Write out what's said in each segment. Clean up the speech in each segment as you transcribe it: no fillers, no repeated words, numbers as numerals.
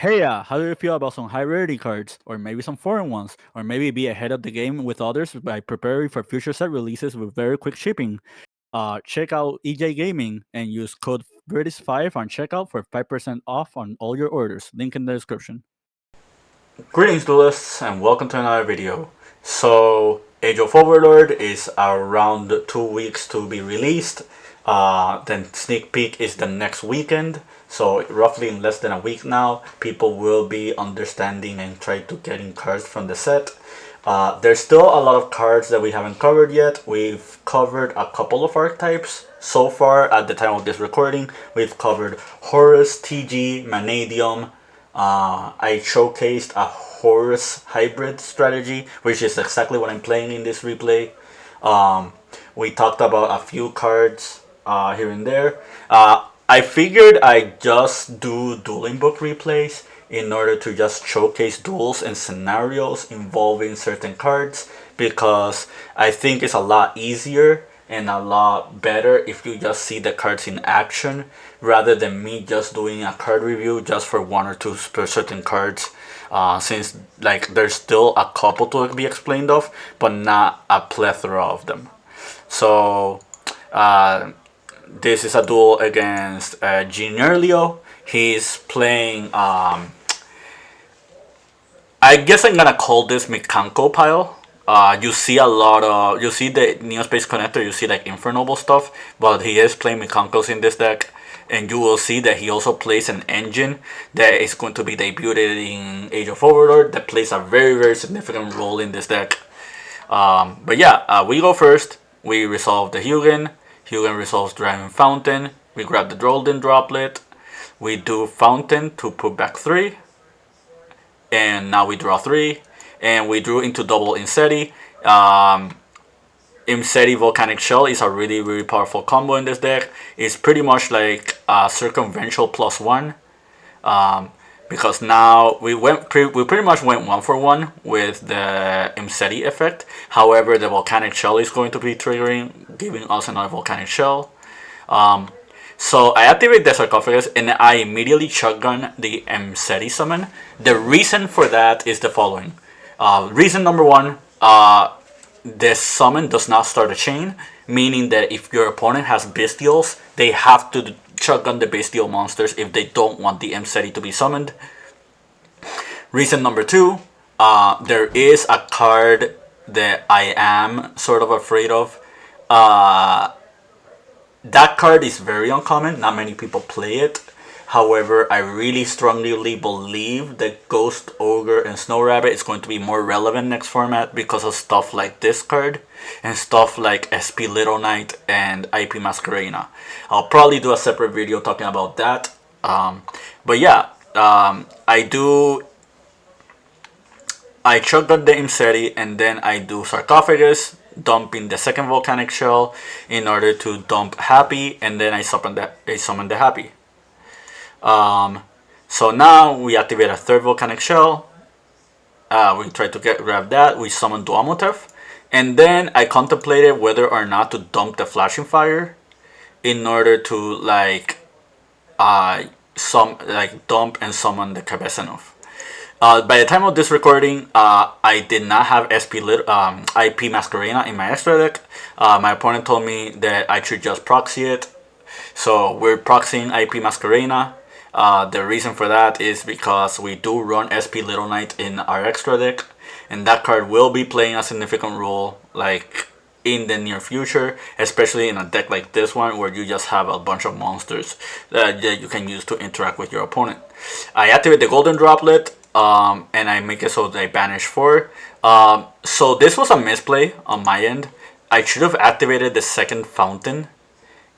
Hey, how do you feel about some high rarity cards, or maybe some foreign ones, or maybe be ahead of the game with others by preparing for future set releases with very quick shipping? Check out EJ Gaming and use code British5 on checkout for 5% off on all your orders. Link in the description. Greetings duelists and welcome to another video. So Age of Overlord is around 2 weeks to be released. Then sneak peek is the next weekend. So roughly in less than a week now, people will be understanding and try to getting cards from the set. There's still a lot of cards that we haven't covered yet. We've covered a couple of archetypes. So far at the time of this recording, we've covered Horus, TG, Manadium. I showcased a Horus hybrid strategy, which is exactly what I'm playing in this replay. We talked about a few cards here and there. I figured I just do dueling book replays in order to just showcase duels and scenarios involving certain cards, because I think it's a lot easier and a lot better if you just see the cards in action rather than me just doing a card review just for one or two certain cards, since like there's still a couple to be explained of but not a plethora of them. So this is a duel against Ginerlio. He's playing I guess I'm gonna call this Mikanko pile. You see a lot of, you see the Neospace connector, you see like Infernoble stuff, but he is playing Mikankos in this deck, and you will see that he also plays an engine that is going to be debuted in Age of Overlord that plays a very significant role in this deck. But yeah, we go first. We resolve the Hugin. Hugin resolves Driving Fountain. We grab the Golden Droplet. We do Fountain to put back 3. And now we draw 3. And we drew into double Inseti. Inseti Volcanic Shell is a really powerful combo in this deck. It's pretty much like a Circumvential +1. Because now we pretty much went 1-for-1 with the Inseti effect. However, the Volcanic Shell is going to be triggering, giving us another Volcanic Shell. So I activate the Sarcophagus and I immediately shotgun the Inseti summon. The reason for that is the following. Reason number 1, the summon does not start a chain, meaning that if your opponent has Bestials, they have to shotgun the Bestial monsters if they don't want the Inseti to be summoned. Reason number 2, there is a card that I am sort of afraid of. That card is very uncommon, not many people play it. However, I really strongly believe that Ghost, Ogre, and Snow Rabbit is going to be more relevant next format because of stuff like this card and stuff like SP Little Knight and IP Masquerena. I'll probably do a separate video talking about that. But yeah, I shotgun the Inseti and then I do Sarcophagus, dumping the second Volcanic Shell in order to dump Happy, and then I summon the Happy. So now we activate a third Volcanic Shell. We try to grab that. We summon Duamotef, and then I contemplated whether or not to dump the Flashing Fire in order to dump and summon the Kabesanov. By the time of this recording, I did not have IP Masquerena in my extra deck. My opponent told me that I should just proxy it. So we're proxying IP Masquerena. The reason for that is because we do run SP Little Knight in our extra deck, and that card will be playing a significant role in the near future, especially in a deck like this one where you just have a bunch of monsters that you can use to interact with your opponent. I activate the Golden Droplet, and I make it so that I banish 4. So this was a misplay on my end. I should have activated the second Fountain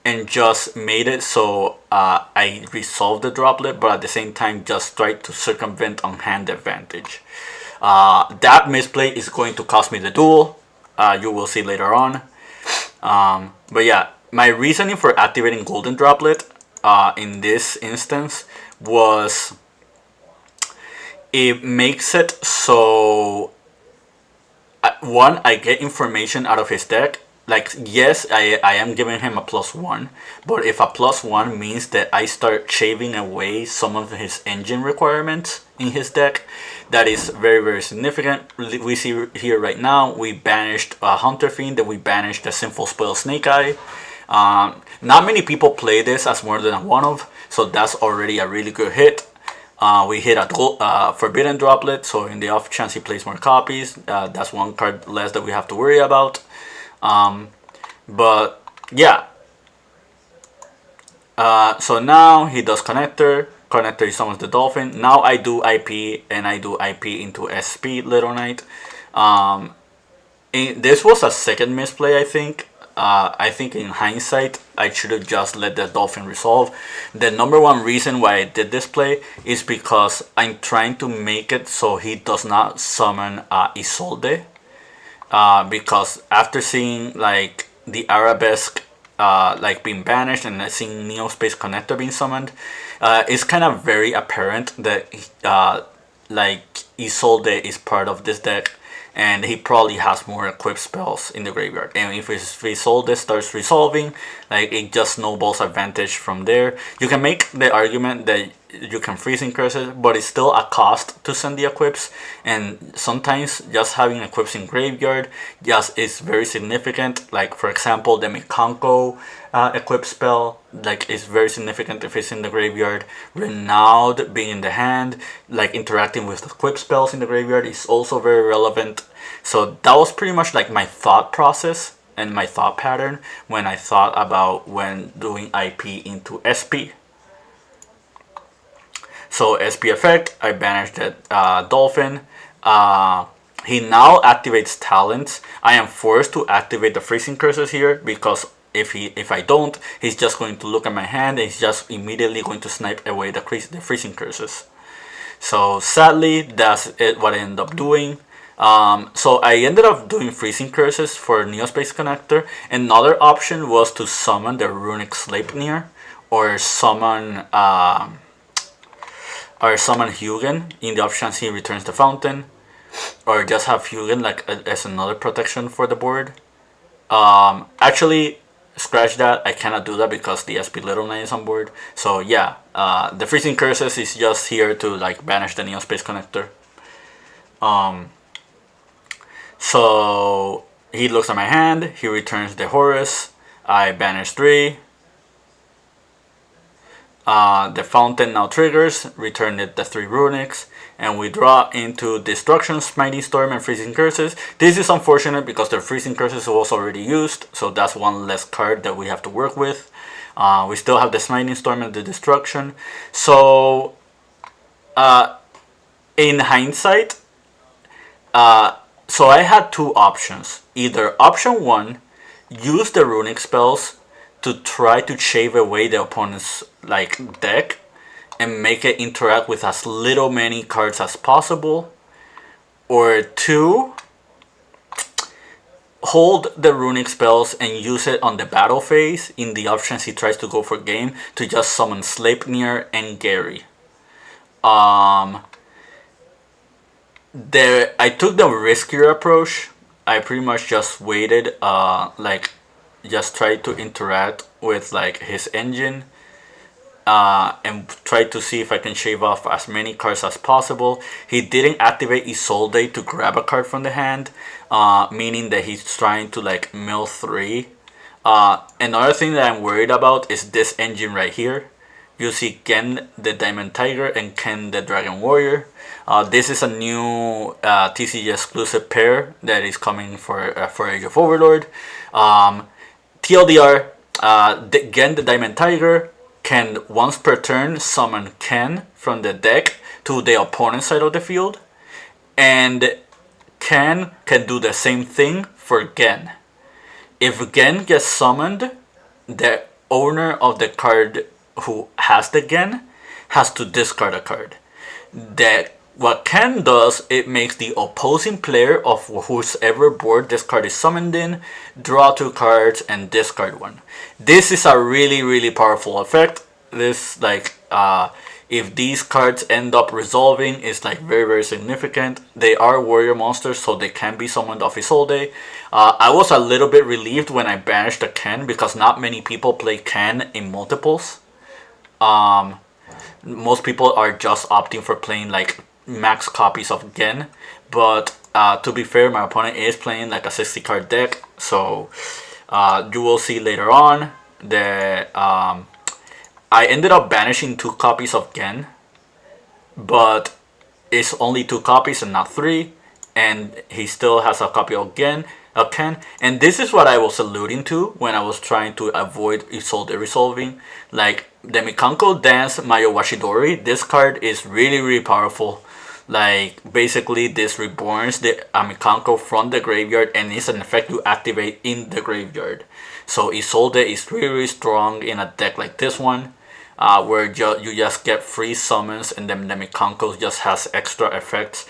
and just made it so I resolved the Droplet, but at the same time just tried to circumvent on hand advantage. That misplay is going to cost me the duel. You will see later on. But yeah, my reasoning for activating Golden Droplet in this instance was it makes it so, one, I get information out of his deck, like, yes, I am giving him a +1, but if a +1 means that I start shaving away some of his engine requirements in his deck, that is very, very significant. We see here right now, we banished a Hunter Fiend, and we banished a Sinful Spell Snake Eye. Not many people play this as more than a one-of, so that's already a really good hit. We hit a Forbidden Droplet, so in the off chance he plays more copies, that's one card less that we have to worry about. But yeah, so now he does Connector. Connector, he summons the Dolphin. Now I do IP, and I do IP into SP Little Knight. This was a second misplay, I think. I think in hindsight, I should have just let the Dolphin resolve. The number one reason why I did this play is because I'm trying to make it so he does not summon Isolde. Because after seeing like the Arabesque like being banished and seeing Neo Space Connector being summoned, it's kind of very apparent that like Isolde is part of this deck, and he probably has more equipped spells in the graveyard. And if Isolde starts resolving, like it just snowballs advantage from there. You can make the argument that you can freezing curses, but it's still a cost to send the equips, and sometimes just having equips in graveyard just is very significant. Like for example, the Mikanko equip spell, like is very significant if it's in the graveyard. Renowned being in the hand, like interacting with the equip spells in the graveyard is also very relevant. So that was pretty much like my thought process and my thought pattern when I thought about when doing IP into SP. So SP effect, I banished that Dolphin. He now activates talents. I am forced to activate the freezing curses here because if I don't, he's just going to look at my hand and he's just immediately going to snipe away the freezing curses. So sadly, that's what I ended up doing. So I ended up doing freezing curses for Neospace Connector. Another option was to summon the Runick Sleipnir or summon Hugin in the off chance he returns the Fountain, or just have Hugin like as another protection for the board. Actually, scratch that. I cannot do that because the SP Little Knight is on board. So yeah, the freezing curses is just here to like banish the Neospace Connector. So he looks at my hand. He returns the Horus. I banish 3. The Fountain now triggers, return the 3 Runicks, and we draw into Destruction, Smiting Storm, and Freezing Curses. This is unfortunate because the Freezing Curses was already used, so that's one less card that we have to work with. We still have the Smiting Storm and the Destruction. So, in hindsight, so I had two options. Either option 1, use the Runic spells to try to shave away the opponent's like deck and make it interact with as little many cards as possible, or 2, hold the Runic spells and use it on the battle phase in the options he tries to go for game to just summon Sleipnir and Gary. I took the riskier approach. I pretty much just waited, just tried to interact with like his engine, and tried to see if I can shave off as many cards as possible. He didn't activate Isolde to grab a card from the hand, meaning that he's trying to like mill 3. Another thing that I'm worried about is this engine right here. You see Ken the Diamond Tiger and Ken the Dragon Warrior. This is a new TCG exclusive pair that is coming for Age of Overlord. TLDR, Gen the Diamond Tiger can once per turn summon Ken from the deck to the opponent's side of the field, and Ken can do the same thing for Gen. If Gen gets summoned, the owner of the card who has the Gen has to discard a card. What Ken does, it makes the opposing player of whoever board this card is summoned in draw 2 cards and discard 1. This is a really, really powerful effect. This If these cards end up resolving, it's like very, very significant. They are warrior monsters, so they can be summoned off Isolde. I was a little bit relieved when I banished the Ken, because not many people play Ken in multiples. Most people are just opting for playing like max copies of Gen. But to be fair, my opponent is playing like a 60 card deck, so you will see later on that I ended up banishing 2 copies of Gen, but it's only 2 copies and not 3, and he still has a copy of Gen, of Ken. And this is what I was alluding to when I was trying to avoid Isolde resolving. Like the Mikanko Dance Mayo Washidori, this card is really, really powerful. Like basically this reborns the Mikanko from the graveyard, and it's an effect you activate in the graveyard. So Isolde is really, really strong in a deck like this one, where you just get free summons, and then the Mikanko just has extra effects.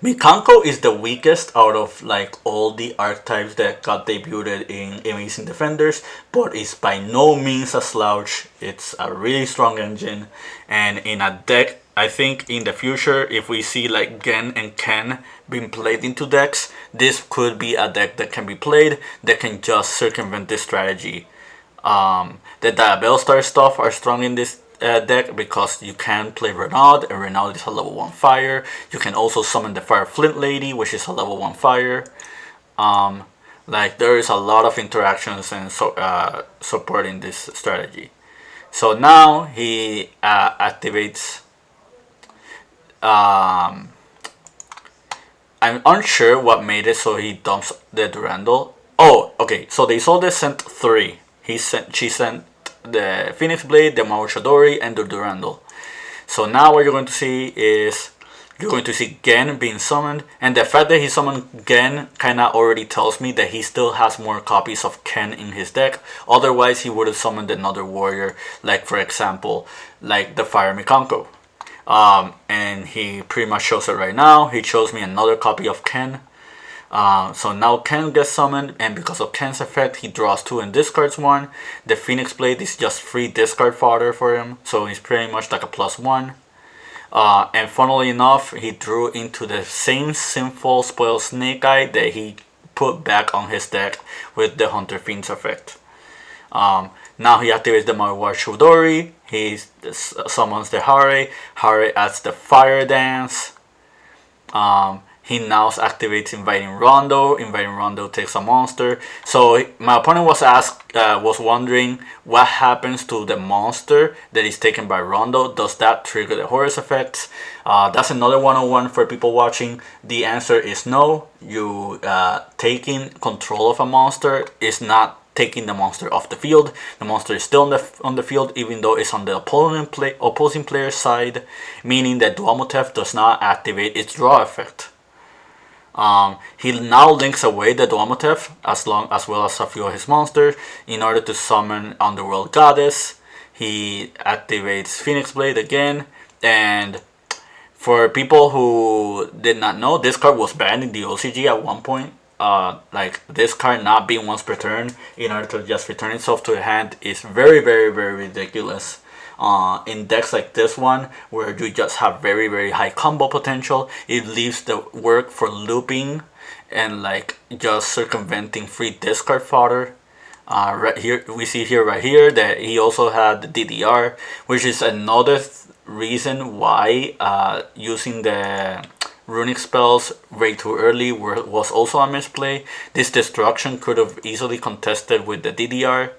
Mikanko is the weakest out of like all the archetypes that got debuted in Amazing Defenders, but it's by no means a slouch. It's a really strong engine, and in a deck, I think in the future, if we see like Gen and Ken being played into decks, this could be a deck that can be played that can just circumvent this strategy. The Diabellstar stuff are strong in this deck because you can play Renaud, and Renaud is a level 1 fire. You can also summon the Fire Flint Lady, which is a level 1 fire. Like there is a lot of interactions and supporting this strategy. So now he activates. I'm unsure what made it so he dumps the Durandal. Oh, okay. So the Isolde sent 3. She sent the Phoenix Blade, the Maochadori, and the Durandal. So now what you're going to see is you're going to see Gen being summoned, and the fact that he summoned Gen kind of already tells me that he still has more copies of Ken in his deck. Otherwise, he would have summoned another warrior, like for example, like the Fire Mikanko. And he pretty much shows it right now. He shows me another copy of Ken. So now Ken gets summoned, and because of Ken's effect, he draws 2 and discards 1. The Phoenix Blade is just free discard fodder for him, so he's pretty much like a +1. And funnily enough, he drew into the same Sinful Spoiled Snake Eye that he put back on his deck with the Hunter Fiend's effect. Now he activates the Mawar Shudori, he summons the Hare, Hare adds the Fire Dance. He now activates Inviting Rondo. Inviting Rondo takes a monster. So my opponent was wondering what happens to the monster that is taken by Rondo. Does that trigger the Horus effects? That's another 101 for people watching. The answer is no. You taking control of a monster is not taking the monster off the field. The monster is still on the field, even though it's on the opposing player's side, meaning that Duamutef does not activate its draw effect. He now links away the Duamutef as well as a few of his monsters in order to summon Underworld Goddess. He activates Phoenix Blade again, and for people who did not know, this card was banned in the OCG at one point. Like this card not being once per turn in order to just return itself to the hand is very, very, very ridiculous. In decks like this one, where you just have very, very high combo potential, it leaves the work for looping and like just circumventing free discard fodder. Right here, we see here right here that he also had the DDR, which is another reason why using the Runick spells way too early was also a misplay. This destruction could have easily contested with the DDR,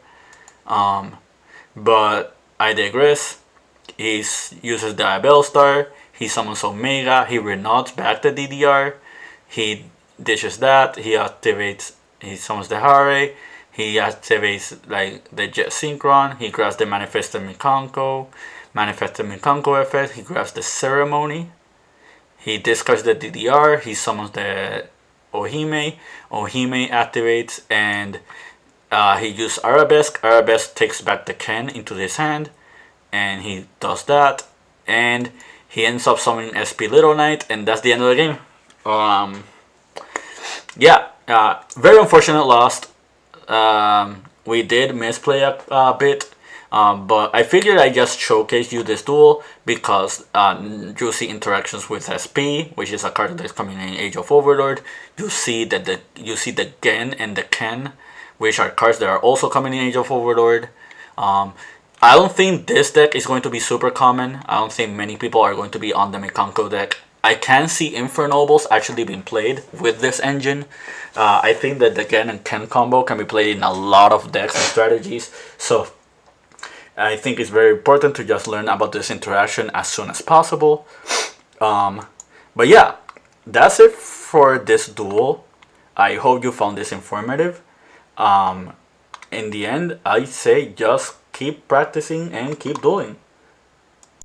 but I digress. He uses the Diabellstar, he summons Omega, he renauds back the DDR, he dishes that, he summons the Hare, he activates like the Jet Synchron, he grabs the Manifested Mikanko effect, he grabs the Ceremony, he discards the DDR, he summons the Ohime activates, and he uses Arabesque. Arabesque takes back the Ken into his hand, and he does that, and he ends up summoning SP Little Knight, and that's the end of the game. Very unfortunate loss. We did misplay a bit, But I figured I just showcase you this duel because you see interactions with SP, which is a card that's coming in Age of Overlord. You see the Gen and the Ken, which are cards that are also coming in Age of Overlord. I don't think this deck is going to be super common. I don't think many people are going to be on the Mikanko deck. I can see Infernobles actually being played with this engine. I think that the Gen and Ken combo can be played in a lot of decks and strategies. So I think it's very important to just learn about this interaction as soon as possible. But yeah, that's it for this duel. I hope you found this informative. In the end, I say just keep practicing and keep dueling.